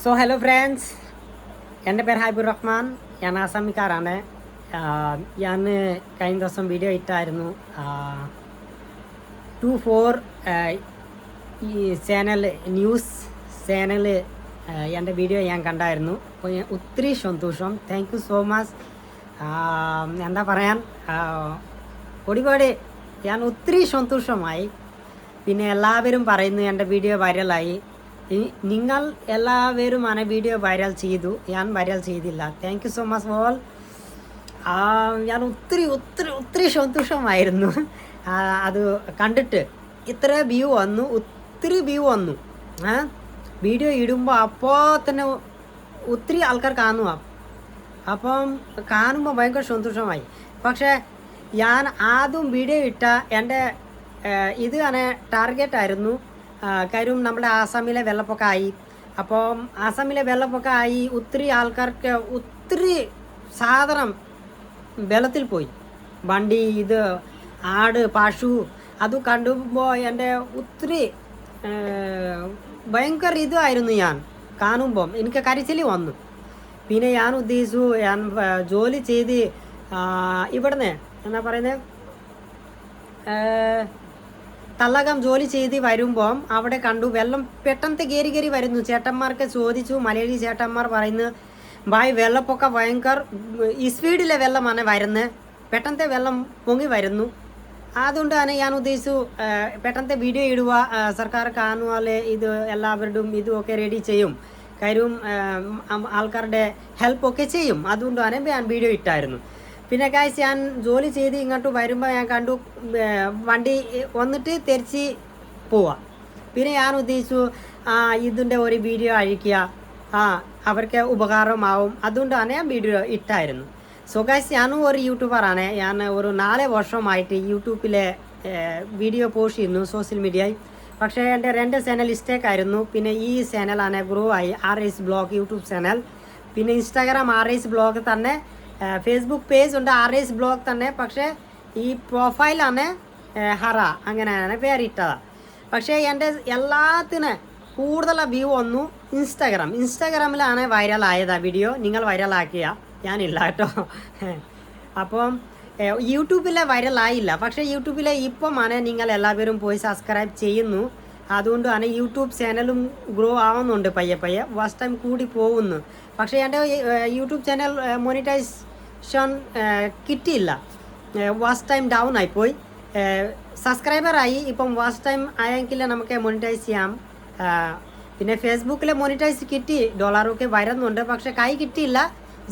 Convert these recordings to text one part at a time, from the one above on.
So hello friends, എൻ്റെ പേര് ഹൈബുർ റഹ്മാൻ. ഞാൻ ആസാമിക്കാരാണ്. ഞാൻ കഴിഞ്ഞ ദിവസം വീഡിയോ ഇട്ടായിരുന്നു. 24 ഈ ചാനൽ ന്യൂസ് ചാനൽ എൻ്റെ വീഡിയോ ഞാൻ കണ്ടായിരുന്നു. അപ്പോൾ ഒത്തിരി സന്തോഷം. Thank you so much. എന്താ പറയാൻ, ഒരുപാട് ഞാൻ ഒത്തിരി സന്തോഷമായി. പിന്നെ എല്ലാവരും പറയുന്നു എൻ്റെ വീഡിയോ വൈറലായി. നിങ്ങൾ എല്ലാവരും ആണ് വീഡിയോ വൈറൽ ചെയ്തു, ഞാൻ വൈറൽ ചെയ്തില്ല. Thank you so much all. ഞാൻ ഒത്തിരി ഒത്തിരി ഒത്തിരി സന്തോഷമായിരുന്നു അത് കണ്ടിട്ട്. ഇത്ര വ്യൂ വന്നു, ഒത്തിരി വ്യൂ വന്നു. വീഡിയോ ഇടുമ്പോൾ അപ്പോൾ തന്നെ ഒത്തിരി ആൾക്കാർ കാണുക. അപ്പം കാണുമ്പോൾ ഭയങ്കര സന്തോഷമായി. പക്ഷേ ഞാൻ ആദ്യം വീഡിയോ ഇട്ട എൻ്റെ ഇത് തന്നെ ടാർഗറ്റായിരുന്നു. കാര്യം നമ്മുടെ ആസാമിലെ വെള്ളപ്പൊക്കമായി. അപ്പം ആസാമിലെ വെള്ളപ്പൊക്കമായി ഒത്തിരി ആൾക്കാർക്ക് ഒത്തിരി സാധനം വെള്ളത്തിൽ പോയി. വണ്ടി, ഇത് ആട്, പശു, അത് കണ്ടുമ്പോൾ എൻ്റെ ഒത്തിരി ഭയങ്കര ഇതായിരുന്നു. ഞാൻ കാണുമ്പം എനിക്ക് കരച്ചിൽ വന്നു. പിന്നെ ഞാൻ ഉദ്ദേശിച്ചു, ഞാൻ ജോലി ചെയ്ത് ഇവിടുന്ന് എന്താ പറയുന്നത്, തള്ളകം ജോലി ചെയ്ത് വരുമ്പം അവിടെ കണ്ടു വെള്ളം പെട്ടെന്ന് കയറി വരുന്നു. ചേട്ടന്മാർക്ക് ചോദിച്ചു, മലയാളി ചേട്ടന്മാർ പറയുന്നു, ഭായ് വെള്ളപ്പൊക്ക ഭയങ്കര ഈ സ്പീഡിലെ വെള്ളമാണ് വരുന്നത്, പെട്ടെന്ന് വെള്ളം പൊങ്ങി വരുന്നു. അതുകൊണ്ട് തന്നെ ഞാൻ ഉദ്ദേശിച്ചു പെട്ടെന്ന് വീഡിയോ ഇടുക, സർക്കാർ കാണുവാലെ ഇത് എല്ലാവരുടെയും ഇതുമൊക്കെ റെഡി ചെയ്യും, കാര്യം ആൾക്കാരുടെ ഹെൽപ്പൊക്കെ ചെയ്യും. അതുകൊണ്ടാണ് ഞാൻ വീഡിയോ ഇട്ടായിരുന്നു. പിന്നെ ഗായ്സ്, ഞാൻ ജോലി ചെയ്ത് ഇങ്ങോട്ട് വരുമ്പോൾ ഞാൻ കണ്ടു വണ്ടി വന്നിട്ട് തിരിച്ച് പോവാം. പിന്നെ ഞാൻ ഉദ്ദേശിച്ചു ഇതിൻ്റെ ഒരു വീഡിയോ അഴിക്കുക, അവർക്ക് ഉപകാരമാവും. അതുകൊണ്ടാണ് ഞാൻ വീഡിയോ ഇട്ടായിരുന്നു. സോ ഗായ്സ്, ഞാനും ഒരു യൂട്യൂബറാണ്. ഞാൻ ഒരു 4 വർഷമായിട്ട് യൂട്യൂബിലെ വീഡിയോ പോസ്റ്റ് ചെയ്യുന്നു സോഷ്യൽ മീഡിയയിൽ. പക്ഷേ എൻ്റെ 2 ചാനൽ മിസ്റ്റേക്കായിരുന്നു. പിന്നെ ഈ ചാനലാണ് ഗ്രോ ആയി, RS ബ്ലോഗ് യൂട്യൂബ് ചാനൽ. പിന്നെ ഇൻസ്റ്റാഗ്രാം RS ബ്ലോഗ് തന്നെ, ഫേസ്ബുക്ക് പേജ് ഉണ്ട് RS ബ്ലോഗ് തന്നെ. പക്ഷേ ഈ പ്രൊഫൈലാണ് ഹറ, അങ്ങനെയാണ് പേരിട്ടത്. പക്ഷേ എൻ്റെ എല്ലാത്തിനും കൂടുതൽ വ്യൂ വന്നു ഇൻസ്റ്റാഗ്രാമിലാണ് വൈറലായത്. വീഡിയോ നിങ്ങൾ വൈറലാക്കിയ, ഞാനില്ല കേട്ടോ. അപ്പം യൂട്യൂബിലെ വൈറലായില്ല. പക്ഷേ യൂട്യൂബിലെ ഇപ്പമാണ് നിങ്ങൾ എല്ലാവരും പോയി സബ്സ്ക്രൈബ് ചെയ്യുന്നു. അതുകൊണ്ടാണ് യൂട്യൂബ് ചാനലും ഗ്രോ ആവുന്നുണ്ട് പയ്യെ പയ്യെ. വാച്ച് ടൈം കൂടി പോകുന്നു. പക്ഷേ എൻ്റെ യൂട്യൂബ് ചാനൽ മോണിറ്റൈസേഷൻ കിട്ടിയില്ല. വാച്ച് ടൈം ഡൗൺ ആയിപ്പോയി. സബ്സ്ക്രൈബറായി, ഇപ്പം വാച്ച് ടൈം ആയെങ്കിൽ നമുക്ക് മോണിറ്റൈസ് ചെയ്യാം. പിന്നെ ഫേസ്ബുക്കിൽ മോണിറ്റൈസ് കിട്ടി, ഡോളറൊക്കെ വരുന്നുണ്ട്. പക്ഷേ കൈ കിട്ടിയില്ല,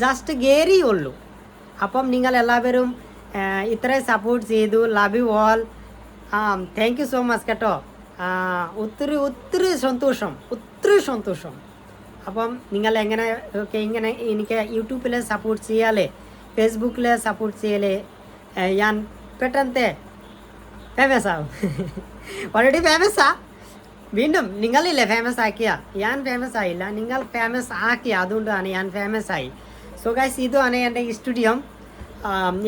ജസ്റ്റ് കയറിയുള്ളൂ. അപ്പം നിങ്ങൾ എല്ലാവരും ഇത്രയും സപ്പോർട്ട് ചെയ്തു. Love you all. Thank you so much കേട്ടോ. ഒത്തിരി ഒത്തിരി സന്തോഷം. അപ്പം നിങ്ങൾ എങ്ങനെ ഒക്കെ ഇങ്ങനെ എനിക്ക് യൂട്യൂബിൽ സപ്പോർട്ട് ചെയ്യാലേ, ഫേസ്ബുക്കിൽ സപ്പോർട്ട് ചെയ്യലേ, ഞാൻ പെട്ടെന്ന് ഫേമസ് ആവും. ഓൾറെഡി ഫേമസാ, വീണ്ടും നിങ്ങളില്ലേ ഫേമസ് ആക്കിയ. ഞാൻ ഫേമസ് ആയില്ല, നിങ്ങൾ ഫേമസ് ആക്കിയ, അതുകൊണ്ടാണ് ഞാൻ ഫേമസ് ആയി. സോ ഗൈസ്, ഇതുമാണ് എൻ്റെ സ്റ്റുഡിയോ.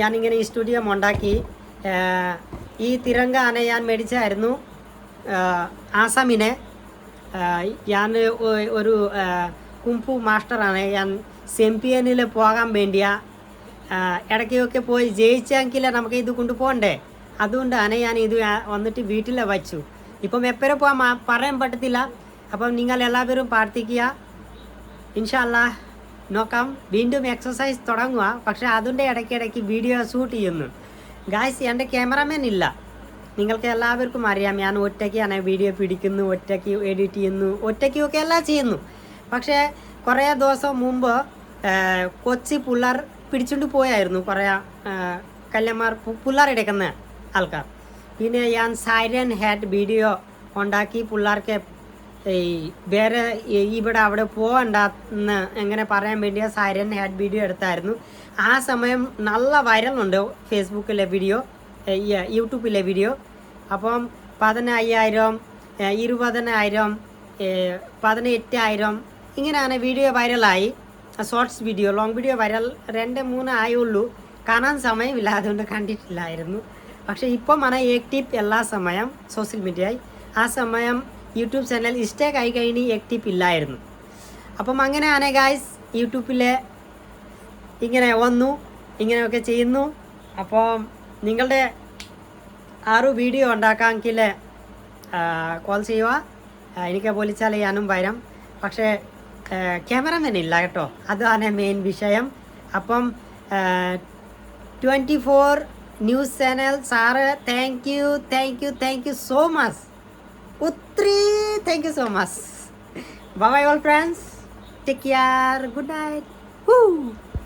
ഞാനിങ്ങനെ ഈ സ്റ്റുഡിയോ ഉണ്ടാക്കി. ഈ തിരങ്ക ആണ് ഞാൻ മേടിച്ചായിരുന്നു ആസാമിനെ. ഞാൻ ഒരു കുംഫു മാസ്റ്ററാണ്. ഞാൻ ചാമ്പ്യനിൽ പോകാൻ വേണ്ടിയ ഇടയ്ക്കൊക്കെ പോയി ജയിച്ചെങ്കിൽ നമുക്ക് ഇത് കൊണ്ടുപോകണ്ടേ. അതുകൊണ്ടാണ് ഞാൻ ഇത് വന്നിട്ട് വീട്ടിൽ വച്ചു. ഇപ്പം എപ്പോഴും പോകാൻ പറയാൻ പറ്റത്തില്ല. അപ്പം നിങ്ങൾ എല്ലാവരും പ്രാർത്ഥിക്കുക. ഇൻഷാ അല്ലാഹ് നോക്കാം, വീണ്ടും എക്സസൈസ് തുടങ്ങുക. പക്ഷേ അതിൻ്റെ ഇടയ്ക്കിടയ്ക്ക് വീഡിയോ ഷൂട്ട് ചെയ്യുന്നു. ഗായ്സ്, എൻ്റെ ക്യാമറമാൻ ഇല്ല. നിങ്ങൾക്ക് എല്ലാവർക്കും അറിയാം, ഞാൻ ഒറ്റയ്ക്കാണ് വീഡിയോ പിടിക്കുന്നു, ഒറ്റയ്ക്ക് എഡിറ്റ് ചെയ്യുന്നു, ഒറ്റയ്ക്കൊക്കെ എല്ലാം ചെയ്യുന്നു. പക്ഷേ കുറേ ദിവസം മുമ്പ് കൊച്ചി പിള്ളേർ പിടിച്ചുകൊണ്ട് പോയായിരുന്നു, കുറേ കല്യന്മാർ പിള്ളേർ എടുക്കുന്ന ആൾക്കാർ. പിന്നെ ഞാൻ സൈറൻ ഹെഡ് വീഡിയോ ഉണ്ടാക്കി പിള്ളേർക്ക് ഈ വേറെ ഇവിടെ അവിടെ പോകണ്ടെന്ന് എങ്ങനെ പറയാൻ വേണ്ടിയ സൈറൻ ഹെഡ് വീഡിയോ എടുത്തായിരുന്നു. ആ സമയം നല്ല വൈറലുണ്ട് ഫേസ്ബുക്കിലെ വീഡിയോ, യൂട്യൂബിലെ വീഡിയോ. അപ്പം 15,000, 20,000, 18,000 ഇങ്ങനെയാണ് വീഡിയോ വൈറലായി. Shorts video, long video viral 2-3 ആയുള്ളൂ. കാണാൻ സമയമില്ല, അതുകൊണ്ട് കണ്ടിട്ടില്ലായിരുന്നു. പക്ഷേ ഇപ്പമാണ് ആക്റ്റീവ് എല്ലാ സമയം സോഷ്യൽ മീഡിയയിൽ. ആ സമയം യൂട്യൂബ് ചാനൽ ഇഷ്ടമായി കഴിഞ്ഞ് ആക്റ്റീവ് ഇല്ലായിരുന്നു. അപ്പം അങ്ങനെയാണ് ഗായ്സ് യൂട്യൂബിൽ ഇങ്ങനെ വന്നു, ഇങ്ങനെയൊക്കെ ചെയ്യുന്നു. അപ്പം നിങ്ങളുടെ വീഡിയോ ഉണ്ടാക്കാമെങ്കിൽ കോൾ ചെയ്യുക. എനിക്ക് വിളിച്ചാൽ ഞാനും വരാം. പക്ഷേ ക്യാമറമാൻ ഇല്ല കേട്ടോ, അതാണ് മെയിൻ വിഷയം. അപ്പം 24 news channel sir thank you so much. ഒത്തിരി thank you so much. Bye bye all friends, take care, good night.